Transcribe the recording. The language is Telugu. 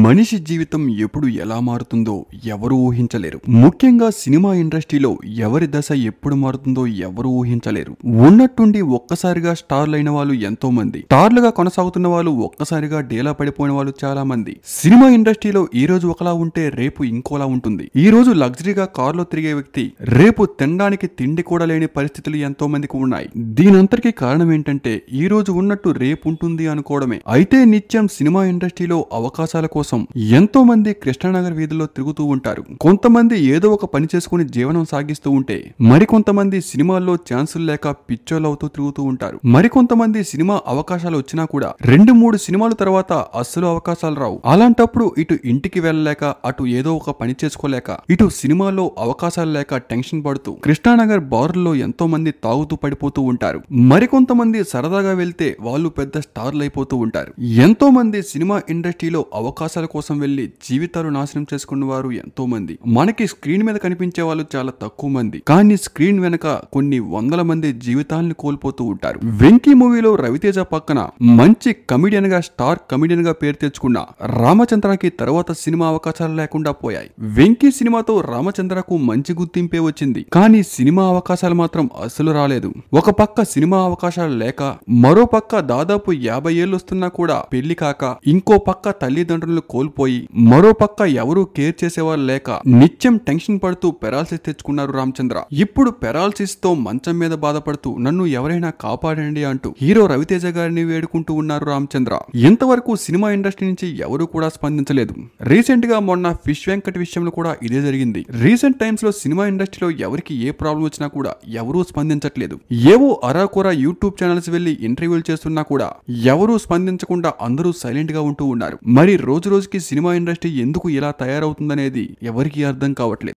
మనిషి జీవితం ఎప్పుడు ఎలా మారుతుందో ఎవరు ఊహించలేరు. ముఖ్యంగా సినిమా ఇండస్ట్రీలో ఎవరి దశ ఎప్పుడు మారుతుందో ఎవరు ఊహించలేరు. ఉన్నట్టుండి ఒక్కసారిగా స్టార్లు అయిన వాళ్ళు ఎంతో మంది, స్టార్లుగా కొనసాగుతున్న వాళ్ళు ఒక్కసారిగా డేలా పడిపోయిన వాళ్ళు చాలా మంది. సినిమా ఇండస్ట్రీలో ఈ రోజు ఒకలా ఉంటే రేపు ఇంకోలా ఉంటుంది. ఈ రోజు లగ్జరీగా కారులో తిరిగే వ్యక్తి రేపు తినడానికి తిండి కూడా లేని పరిస్థితులు ఎంతో మందికి ఉన్నాయి. దీనంతటికీ కారణం ఏంటంటే ఈ రోజు ఉన్నట్టు రేపు ఉంటుంది అనుకోవడమే. అయితే నిత్యం సినిమా ఇండస్ట్రీలో అవకాశాల కోసం ఎంతో మంది కృష్ణానగర్ వీధుల్లో తిరుగుతూ ఉంటారు. కొంతమంది ఏదో ఒక పని చేసుకుని జీవనం సాగిస్తూ ఉంటే మరికొంతమంది సినిమాల్లో ఛాన్సులు లేక పిచ్చోళ్ళవుతూ తిరుగుతూ ఉంటారు. మరికొంతమంది సినిమా అవకాశాలు వచ్చినా కూడా 2-3 సినిమాల తర్వాత అస్సలు అవకాశాలు రావు. అలాంటప్పుడు ఇటు ఇంటికి వెళ్ళలేక, అటు ఏదో ఒక పని చేసుకోలేక, ఇటు సినిమాల్లో అవకాశాలు లేక టెన్షన్ పడుతూ కృష్ణానగర్ బారుల్లో ఎంతో మంది తాగుతూ పడిపోతూ ఉంటారు. మరికొంతమంది సరదాగా వెళ్తే వాళ్ళు పెద్ద స్టార్లు అయిపోతూ ఉంటారు. ఎంతో మంది సినిమా ఇండస్ట్రీలో అవకాశాల కోసం వెళ్లి జీవితాలు నాశనం చేసుకున్న వారు ఎంతో మంది. మనకి స్క్రీన్ మీద కనిపించే వాళ్ళు చాలా తక్కువ మంది, కానీ స్క్రీన్ వెనక కొన్ని వందల మంది జీవితాలను కోల్పోతూ ఉంటారు. వెంకీ మూవీలో రవితేజ పక్కన మంచి కమిడియన్ గా, స్టార్ కమిడియన్ గా పేరు తెచ్చుకున్న రామచంద్రకి తర్వాత సినిమా అవకాశాలు లేకుండా పోయాయి. వెంకీ సినిమాతో రామచంద్రకు మంచి గుర్తింపే వచ్చింది, కానీ సినిమా అవకాశాలు మాత్రం అస్సలు రాలేదు. ఒక పక్క సినిమా అవకాశాలు లేక, మరో పక్క దాదాపు 50 ఏళ్ళు వస్తున్నా కూడా పెళ్లి కాక, ఇంకో పక్క తల్లిదండ్రులను కోల్పోయి, మరో పక్క ఎవరూ కేర్ చేసేవారు లేక నిత్యం టెన్షన్ పడుతూ పెరాలసిస్ తెచ్చుకున్నారు రామచంద్ర. ఇప్పుడు పెరాలసిస్ తో మంచం మీద బాధపడుతూ నన్ను ఎవరైనా కాపాడండి అంటూ హీరో రవితేజ గారిని వేడుకుంటూ ఉన్నారు రామచంద్ర. ఇంతవరకు సినిమా ఇండస్ట్రీ నుంచి ఎవరూ కూడా స్పందించలేదు. రీసెంట్ గా మొన్న ఫిష్ వెంకట్ విషయంలో కూడా ఇదే జరిగింది. రీసెంట్ టైమ్స్ లో సినిమా ఇండస్ట్రీలో ఎవరికి ఏ ప్రాబ్లం వచ్చినా కూడా ఎవరూ స్పందించట్లేదు. ఏవో అరాకొరా యూట్యూబ్ ఛానల్స్ వెళ్లి ఇంటర్వ్యూలు చేస్తున్నా కూడా ఎవరూ స్పందించకుండా అందరూ సైలెంట్ గా ఉంటూ ఉన్నారు. మరి రోజు రోజుకి సినిమా ఇండస్ట్రీ ఎందుకు ఇలా తయారవుతుందనేది ఎవరికీ అర్థం కావట్లేదు.